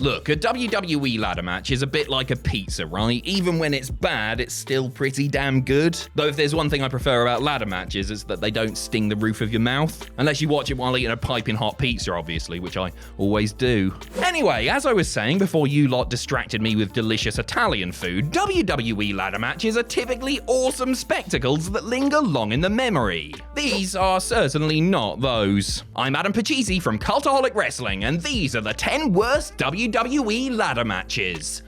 Look, a WWE ladder match is a bit like a pizza, right? Even when it's bad, it's still pretty damn good. Though if there's one thing I prefer about ladder matches, it's that they don't sting the roof of your mouth. Unless you watch it while eating a piping hot pizza, obviously, which I always do. Anyway, as I was saying before you lot distracted me with delicious Italian food, WWE ladder matches are typically awesome spectacles that linger long in the memory. These are certainly not those. I'm Adam Pachisi from Cultaholic Wrestling, and these are the 10 worst WWE ladder matches.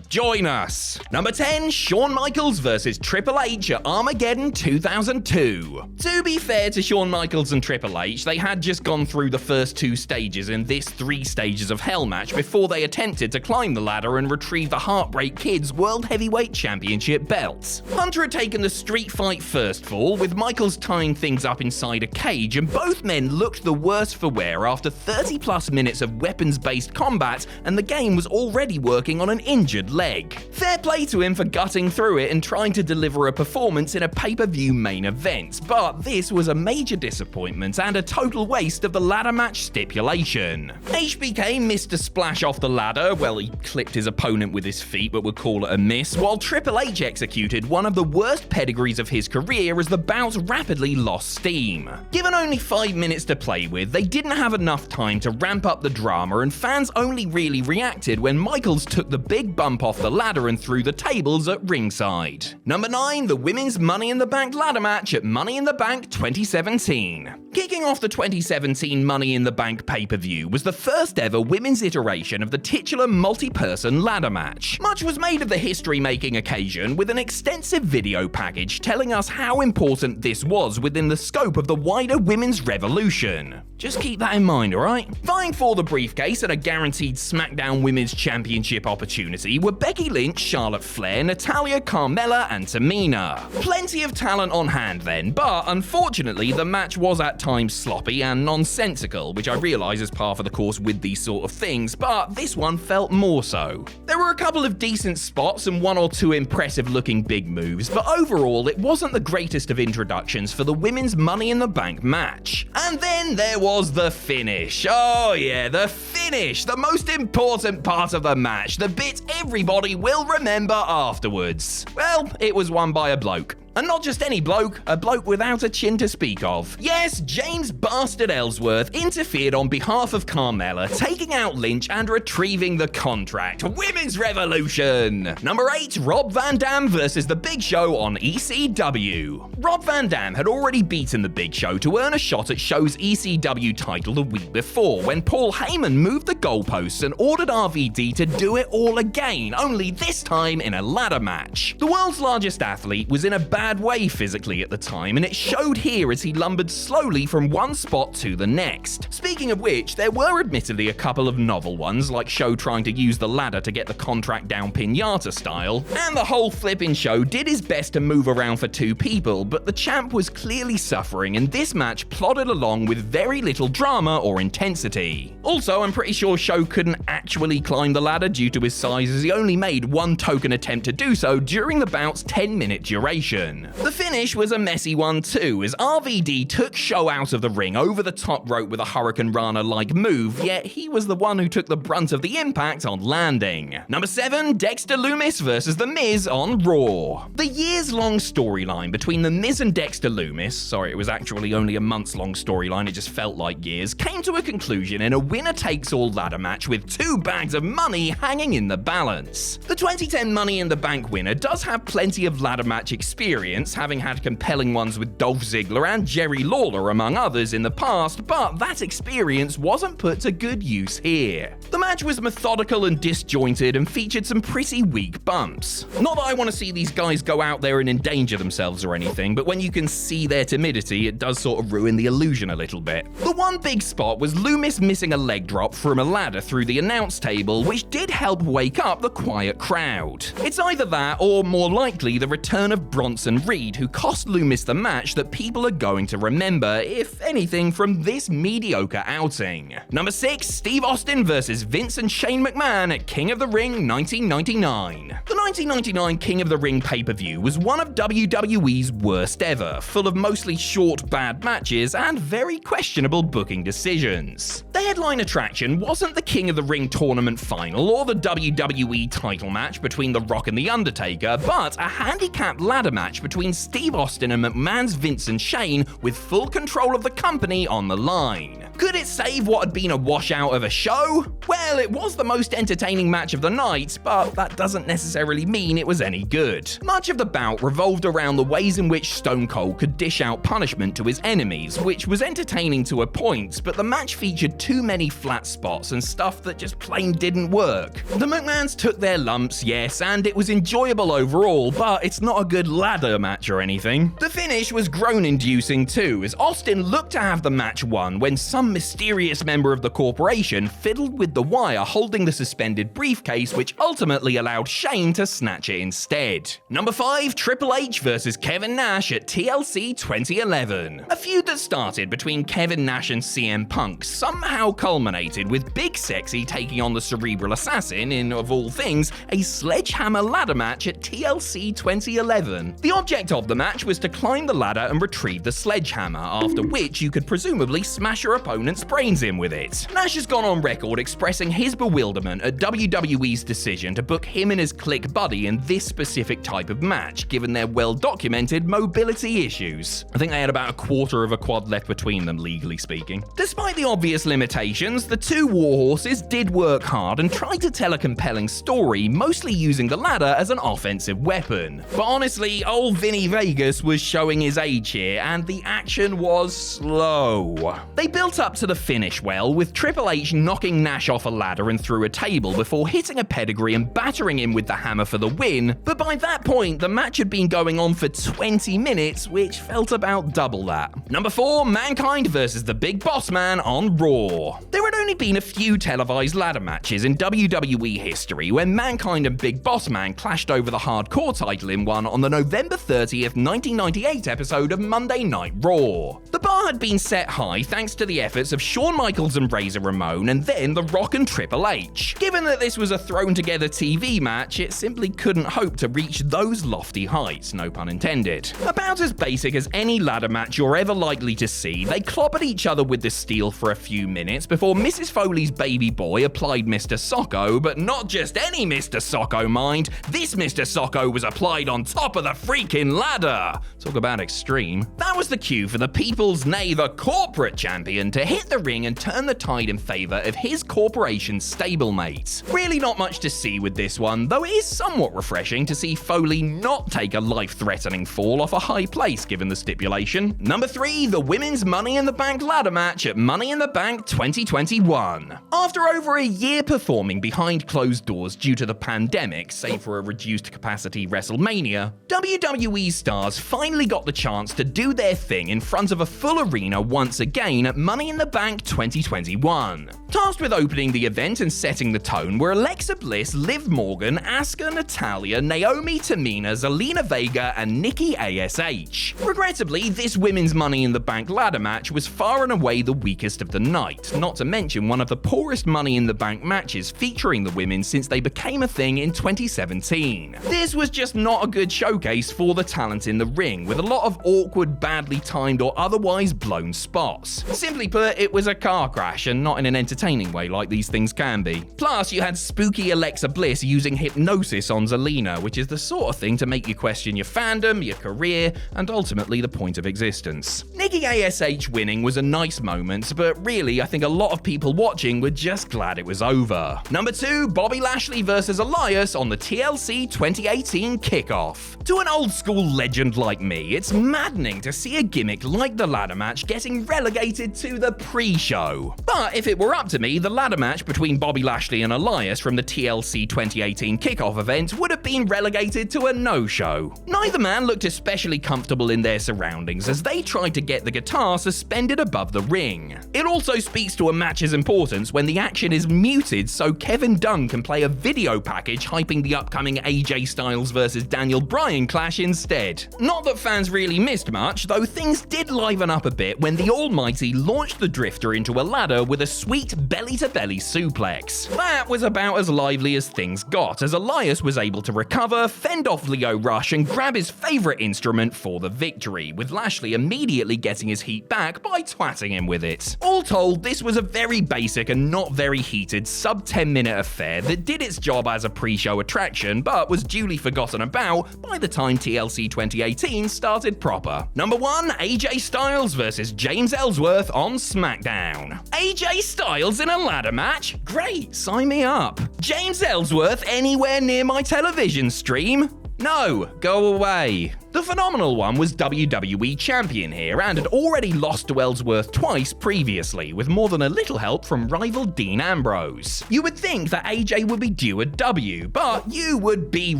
Join us. Number 10, Shawn Michaels versus Triple H at Armageddon 2002. To be fair to Shawn Michaels and Triple H, they had just gone through the first 2 stages in this 3 stages of hell match before they attempted to climb the ladder and retrieve the Heartbreak Kid's World Heavyweight Championship belts. Hunter had taken the street fight first fall, with Michaels tying things up inside a cage, and both men looked the worse for wear after 30 plus minutes of weapons-based combat, and the game was already working on an injured leg. Fair play to him for gutting through it and trying to deliver a performance in a pay-per-view main event, but this was a major disappointment and a total waste of the ladder match stipulation. HBK missed a splash off the ladder, well, he clipped his opponent with his feet but would call it a miss, while Triple H executed one of the worst pedigrees of his career as the bout rapidly lost steam. Given only 5 minutes to play with, they didn't have enough time to ramp up the drama, and fans only really reacted when Michaels took the big bump off the ladder and threw the tables at ringside. Number 9, the Women's Money in the Bank ladder match at Money in the Bank 2017. Kicking off the 2017 Money in the Bank pay-per-view was the first ever women's iteration of the titular multi-person ladder match. Much was made of the history-making occasion, with an extensive video package telling us how important this was within the scope of the wider women's revolution. Just keep that in mind, alright? Vying for the briefcase at a guaranteed SmackDown Women's Championship opportunity were Becky Lynch, Charlotte Flair, Natalya, Carmella, and Tamina. Plenty of talent on hand then, but unfortunately the match was at times sloppy and nonsensical, which I realise is par for the course with these sort of things, but this one felt more so. There were a couple of decent spots and 1 or 2 impressive looking big moves, but overall it wasn't the greatest of introductions for the Women's Money in the Bank match. And then there was the finish. Oh yeah, the finish, the most important part of the match, the bit everybody will remember afterwards. Well, it was won by a bloke. And not just any bloke, a bloke without a chin to speak of. Yes, James Bastard Ellsworth interfered on behalf of Carmella, taking out Lynch and retrieving the contract. Women's Revolution! Number 8, Rob Van Dam versus The Big Show on ECW. Rob Van Dam had already beaten The Big Show to earn a shot at Show's ECW title the week before, when Paul Heyman moved the goalposts and ordered RVD to do it all again, only this time in a ladder match. The world's largest athlete was in a bad way physically at the time, and it showed here as he lumbered slowly from one spot to the next. Speaking of which, there were admittedly a couple of novel ones, like Show trying to use the ladder to get the contract down pinata style, and the whole flipping Show did his best to move around for 2 people, but the champ was clearly suffering, and this match plodded along with very little drama or intensity. Also, I'm pretty sure Show couldn't actually climb the ladder due to his size, as he only made 1 token attempt to do so during the bout's 10-minute duration. The finish was a messy one too, as RVD took Show out of the ring over the top rope with a Hurricane Rana-like move, yet he was the one who took the brunt of the impact on landing. Number 7, Dexter Lumis versus The Miz on Raw. The years-long storyline between The Miz and Dexter Lumis, sorry, it was actually only a months-long storyline, it just felt like years, came to a conclusion in a winner-takes-all ladder match with 2 bags of money hanging in the balance. The 2010 Money in the Bank winner does have plenty of ladder match experience, having had compelling ones with Dolph Ziggler and Jerry Lawler among others in the past, but that experience wasn't put to good use here. The match was methodical and disjointed and featured some pretty weak bumps. Not that I want to see these guys go out there and endanger themselves or anything, but when you can see their timidity, it does sort of ruin the illusion a little bit. The one big spot was Lumis missing a leg drop from a ladder through the announce table, which did help wake up the quiet crowd. It's either that or, more likely, the return of Bronson Bronson Reed, who cost Lumis the match that people are going to remember, if anything, from this mediocre outing. Number 6, Steve Austin vs. Vince and Shane McMahon at King of the Ring 1999. The 1999 King of the Ring pay-per-view was one of WWE's worst ever, full of mostly short, bad matches and very questionable booking decisions. The headline attraction wasn't the King of the Ring tournament final or the WWE title match between The Rock and The Undertaker, but a handicapped ladder match between Steve Austin and McMahon's Vince and Shane with full control of the company on the line. Could it save what had been a washout of a show? Well, it was the most entertaining match of the night, but that doesn't necessarily mean it was any good. Much of the bout revolved around the ways in which Stone Cold could dish out punishment to his enemies, which was entertaining to a point, but the match featured too many flat spots and stuff that just plain didn't work. The McMahons took their lumps, yes, and it was enjoyable overall, but it's not a good ladder match or anything. The finish was groan-inducing too, as Austin looked to have the match won when some mysterious member of the corporation fiddled with the wire holding the suspended briefcase, which ultimately allowed Shane to snatch it instead. Number 5, Triple H vs. Kevin Nash at TLC 2011. A feud that started between Kevin Nash and CM Punk somehow culminated with Big Sexy taking on the Cerebral Assassin in, of all things, a Sledgehammer ladder match at TLC 2011. The object of the match was to climb the ladder and retrieve the sledgehammer, after which you could presumably smash your opponent's brains in with it. Nash has gone on record expressing his bewilderment at WWE's decision to book him and his clique buddy in this specific type of match, given their well-documented mobility issues. I think they had about a quarter of a quad left between them, legally speaking. Despite the obvious limitations, the two warhorses did work hard and tried to tell a compelling story, mostly using the ladder as an offensive weapon. But honestly, old Vinny Vegas was showing his age here, and the action was slow. They built up to the finish well, with Triple H knocking Nash off a ladder and through a table before hitting a pedigree and battering him with the hammer for the win, but by that point, the match had been going on for 20 minutes, which felt about double that. Number 4, Mankind vs. the Big Boss Man on Raw. There had only been a few televised ladder matches in WWE history when Mankind and Big Boss Man clashed over the Hardcore title in one on the November 30th, 1998 episode of Monday Night Raw. The bar had been set high thanks to the efforts of Shawn Michaels and Razor Ramon, and then The Rock and Triple H. Given that this was a thrown-together TV match, it simply couldn't hope to reach those lofty heights, no pun intended. About as basic as any ladder match you're ever likely to see, they clobbered each other with the steel for a few minutes before Mrs. Foley's baby boy applied Mr. Socko, but not just any Mr. Socko, mind. This Mr. Socko was applied on top of the freaking ladder. Talk about extreme. That was the cue for the people's, nay, the corporate champion to hit the ring and turn the tide in favor of his corporation's stablemate. Really not much to see with this one, though it is somewhat refreshing to see Foley not take a life-threatening fall off a high place given the stipulation. Number 3, the Women's Money in the Bank ladder match at Money in the Bank 2021. After over a year performing behind closed doors due to the pandemic, save for a reduced capacity WrestleMania, WWE stars finally got the chance to do their thing in front of a full arena once again at Money in the Bank 2021. Tasked with opening the event and setting the tone were Alexa Bliss, Liv Morgan, Asuka, Natalya, Naomi, Tamina, Zelina Vega, and Nikki ASH. Regrettably, this Women's Money in the Bank ladder match was far and away the weakest of the night, not to mention one of the poorest Money in the Bank matches featuring the women since they became a thing in 2017. This was just not a good showcase for the talent in the ring, with a lot of awkward, badly timed, or otherwise blown spots. Simply put, it was a car crash, and not in an entertaining way like these things can be. Plus, you had spooky Alexa Bliss using hypnosis on Zelina, which is the sort of thing to make you question your fandom, your career, and ultimately the point of existence. Nikki ASH winning was a nice moment, but really, I think a lot of people watching were just glad it was over. Number 2, Bobby Lashley vs. Elias on the TLC 2018 kickoff. To an old school legend like me, it's maddening to see a gimmick like the ladder match getting relegated to the pre-show. But if it were up to me, the ladder match between Bobby Lashley and Elias from the TLC 2018 kickoff event would have been relegated to a no-show. Neither man looked especially comfortable in their their surroundings as they tried to get the guitar suspended above the ring. It also speaks to a match's importance when the action is muted so Kevin Dunn can play a video package hyping the upcoming AJ Styles vs Daniel Bryan clash instead. Not that fans really missed much, though things did liven up a bit when the Almighty launched the Drifter into a ladder with a sweet belly-to-belly suplex. That was about as lively as things got, as Elias was able to recover, fend off Leo Rush, and grab his favourite instrument for the victory, with Lashley immediately getting his heat back by twatting him with it. All told, this was a very basic and not very heated sub-10 minute affair that did its job as a pre-show attraction, but was duly forgotten about by the time TLC 2018 started proper. Number 1, AJ Styles vs James Ellsworth on SmackDown. AJ Styles in a ladder match? Great, sign me up. James Ellsworth anywhere near my television stream? No, go away. The phenomenal one was WWE Champion here and had already lost to Ellsworth twice previously, with more than a little help from rival Dean Ambrose. You would think that AJ would be due a W, but you would be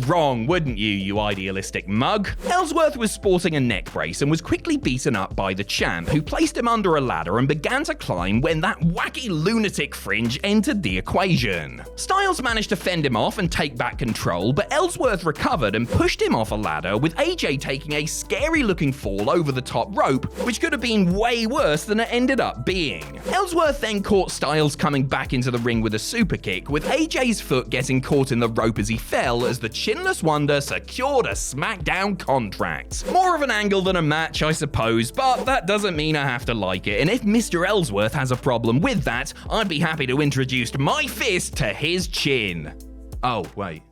wrong, wouldn't you, you idealistic mug? Ellsworth was sporting a neck brace and was quickly beaten up by the champ, who placed him under a ladder and began to climb when that wacky lunatic fringe entered the equation. Styles managed to fend him off and take back control, but Ellsworth recovered and pushed him off a ladder, with AJ taking a scary-looking fall over the top rope, which could have been way worse than it ended up being. Ellsworth then caught Styles coming back into the ring with a super kick, with AJ's foot getting caught in the rope as he fell, as the Chinless Wonder secured a SmackDown contract. More of an angle than a match, I suppose, but that doesn't mean I have to like it, and if Mr. Ellsworth has a problem with that, I'd be happy to introduce my fist to his chin. Oh, wait.